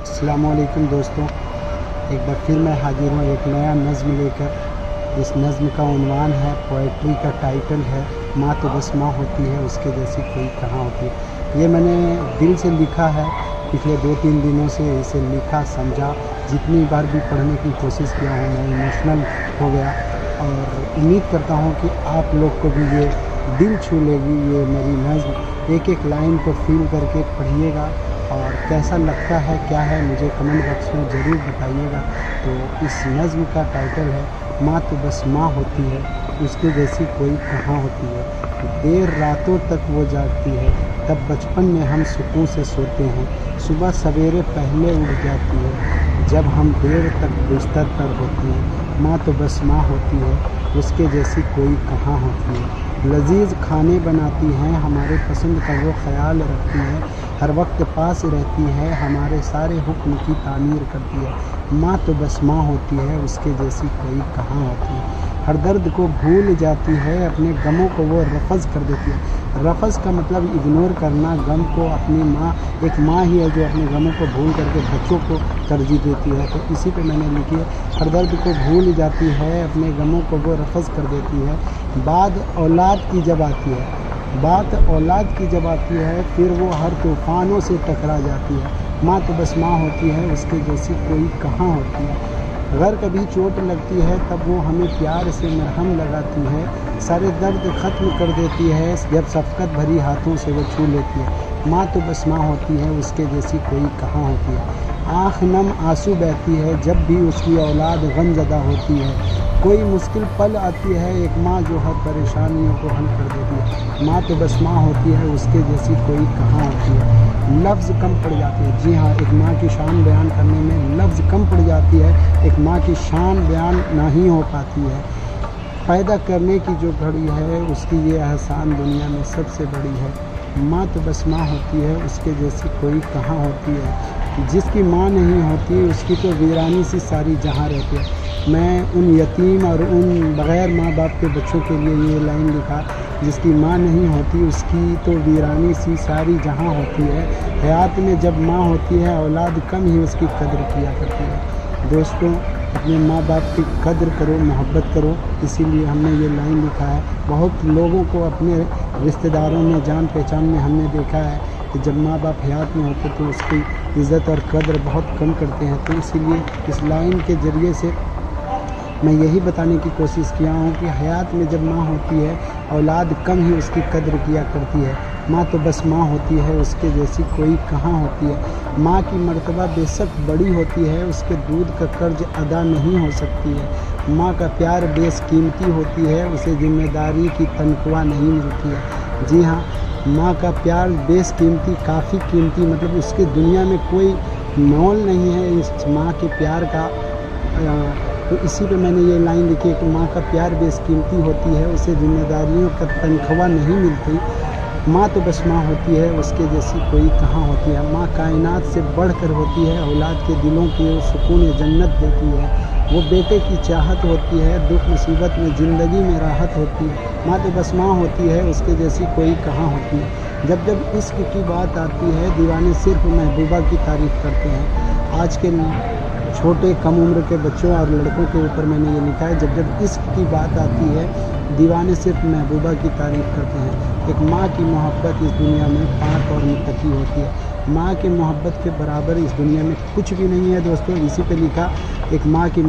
अस्सलाम वालेकुम दोस्तों, एक बार फिर मैं हाजिर हूँ एक नया नज़्म लेकर। इस नज़्म का उन्वान है, पोइट्री का टाइटल है माँ तो बस माँ होती है, उसके जैसी कोई कहाँ होती है। ये मैंने दिल से लिखा है, पिछले 2-3 दिनों से इसे लिखा समझा। जितनी बार भी पढ़ने की कोशिश किया हूँ मैं इमोशनल हो गया, और उम्मीद करता हूँ कि आप लोग को भी ये दिल छू लेगी ये मेरी नज़्म। एक एक लाइन को फील करके पढ़िएगा, और कैसा लगता है क्या है मुझे कमेंट बॉक्स में ज़रूर बताइएगा। तो इस नज़्म का टाइटल है माँ तो बस माँ होती है, उसके जैसी कोई कहाँ होती है। देर रातों तक वो जागती है, तब बचपन में हम सुकून से सोते हैं। सुबह सवेरे पहले उठ जाती है, जब हम देर तक बिस्तर पर होते हैं। माँ तो बस माँ होती है, उसके जैसी कोई कहाँ होती है। लजीज खाने बनाती हैं, हमारे पसंद का वो ख्याल रखती हैं। हर वक्त पास रहती है, हमारे सारे हुक्म की तामीर करती है। माँ तो बस माँ होती है, उसके जैसी कोई कहाँ होती है। हर दर्द को भूल जाती है, अपने गमों को वो रफ़ज़ कर देती है। रफ़ज़ का मतलब इग्नोर करना, गम को। अपनी माँ एक माँ ही है जो अपने गमों को भूल करके बच्चों को तरजीह देती है, तो इसी पे मैंने लिखी है। हर दर्द को भूल जाती है, अपने गमों को वो रफ़ज़ कर देती है। बात औलाद की जब आती है फिर वो हर तूफ़ानों से टकरा जाती है। माँ तो बस माँ होती है, उसके जैसी कोई कहाँ होती है। अगर कभी चोट लगती है तब वो हमें प्यार से मरहम लगाती है। सारे दर्द ख़त्म कर देती है, जब शफ़क़त भरी हाथों से वो छू लेती है। माँ तो बस माँ होती है, उसके जैसी कोई कहाँ होती है। आँख नम आंसू बहती है जब भी उसकी औलाद गमज़दा होती है। कोई मुश्किल पल आती है, एक माँ जो हर परेशानियों को हल कर देती है। माँ तो बस माँ होती है, उसके जैसी कोई कहाँ होती है। लफ्ज़ कम पड़ जाते हैं, जी हाँ, एक माँ की शान बयान करने में लफ्ज़ कम पड़ जाती है। एक माँ की शान बयान नहीं हो पाती है। पैदा करने की जो घड़ी है उसकी ये एहसान दुनिया में सबसे बड़ी है। माँ तो बस माँ होती है, उसके जैसी कोई कहाँ होती है। जिसकी माँ नहीं होती उसकी तो वीरानी सी सारी जहाँ रहती है। मैं उन यतीम और उन बग़ैर माँ बाप के बच्चों के लिए ये लाइन लिखा, जिसकी माँ नहीं होती उसकी तो वीरानी सी सारी जहाँ होती है। हयात में जब माँ होती है, औलाद कम ही उसकी कद्र किया करती है। दोस्तों, अपने माँ बाप की कद्र करो, मोहब्बत करो, इसीलिए हमने ये लाइन लिखा है। बहुत लोगों को अपने रिश्तेदारों में, जान पहचान में हमने देखा है कि जब माँ बाप हयात में होते तो उसकी इज़्ज़त और कद्र बहुत कम करते हैं। तो इसीलिए इस लाइन के ज़रिए से मैं यही बताने की कोशिश किया हूँ कि हयात में जब माँ होती है, औलाद कम ही उसकी कद्र किया करती है। माँ तो बस माँ होती है, उसके जैसी कोई कहाँ होती है। माँ की मर्तबा बेशक बड़ी होती है, उसके दूध का कर्ज अदा नहीं हो सकती है। माँ का प्यार बेशकीमती होती है, उसे जिम्मेदारी की तनख्वाह नहीं मिलती है। जी हाँ, माँ का प्यार बेशकीमती, काफ़ी कीमती, मतलब उसकी दुनिया में कोई मोल नहीं है इस माँ के प्यार का। तो इसी पे मैंने ये लाइन लिखी है कि माँ का प्यार बेशकीमती होती है, उसे जिम्मेदारियों का तनख्वाह नहीं मिलती। माँ तो बस माँ होती है, उसके जैसी कोई कहाँ होती है। माँ कायनात से बढ़कर होती है, औलाद के दिलों की वो सुकून जन्नत देती है। वो बेटे की चाहत होती है, दुख मुसीबत में ज़िंदगी में राहत होती है। माँ तो बस माँ होती है, उसके जैसी कोई कहाँ होती है। जब जब इश्क की बात आती है, दीवाने सिर्फ महबूबा की तारीफ़ करते हैं। आज के छोटे कम उम्र के बच्चों और लड़कों के ऊपर मैंने ये लिखा है, जब जब इश्क की बात आती है, दीवाने सिर्फ महबूबा की तारीफ़ करते हैं। एक माँ की मोहब्बत इस दुनिया में पाक और मुत्तकी होती है। माँ की मोहब्बत के बराबर इस दुनिया में कुछ भी नहीं है दोस्तों। इसी पे लिखा, एक माँ की ही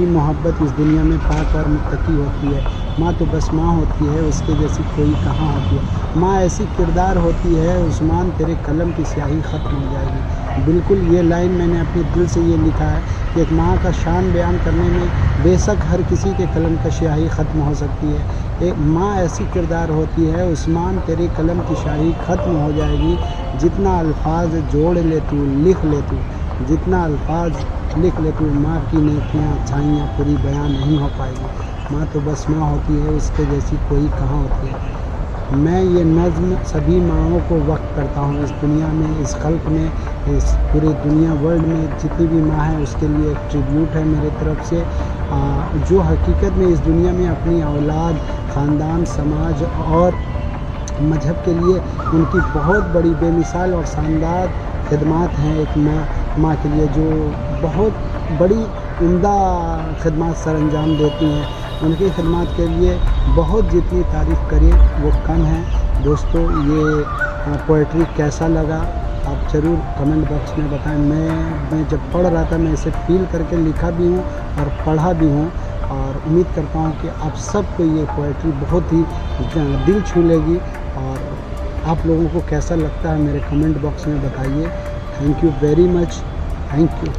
मोहब्बत इस दुनिया में पाक और मुत्तकी होती है। माँ तो बस माँ होती है, उसके जैसी कोई कहाँ होती है। माँ ऐसी किरदार होती है, उस्मान तेरे कलम की स्याही ख़त्म हो जाएगी। बिल्कुल ये लाइन मैंने अपने दिल से ये लिखा है कि एक माँ का शान बयान करने में बेशक हर किसी के कलम का स्याही ख़त्म हो सकती है। एक माँ ऐसी किरदार होती है, उस्मान तेरे कलम की स्याही ख़त्म हो जाएगी। जितना अल्फाज जोड़ ले तू, लिख ले तू, जितना अल्फाज लिख ले तू, माँ की नेकियाँ अच्छाइयाँ पूरी बयान नहीं हो पाएगी। माँ तो बस माँ होती है, उसके जैसी कोई कहाँ होती है। मैं ये नज़्म सभी माँओं को वक्त करता हूँ। इस दुनिया में, इस खल्क में, इस पूरी दुनिया वर्ल्ड में जितनी भी माँ हैं उसके लिए एक ट्रिब्यूट है मेरे तरफ से, जो हकीकत में इस दुनिया में अपनी औलाद, ख़ानदान, समाज और मज़हब के लिए उनकी बहुत बड़ी बेमिसाल और शानदार خدمات ہیں ایک ماں کے لیے جو بہت بڑی عمدہ خدمات سر انجام دیتی ہیں. ان کی خدمات کے لیے بہت جتنی تعریف کریے وہ کم ہے. دوستو یہ پوئٹری کیسا لگا آپ ضرور کمنٹ باکس میں بتائیں. میں جب پڑھ رہا تھا میں اسے فیل کر کے لکھا بھی ہوں اور پڑھا بھی ہوں, اور امید کرتا ہوں کہ آپ سب کو یہ پوئٹری بہت ہی دل چھو لے گی. اور آپ لوگوں کو کیسا لگتا ہے میرے کمنٹ باکس میں بتائیے. Thank you very much. Thank you.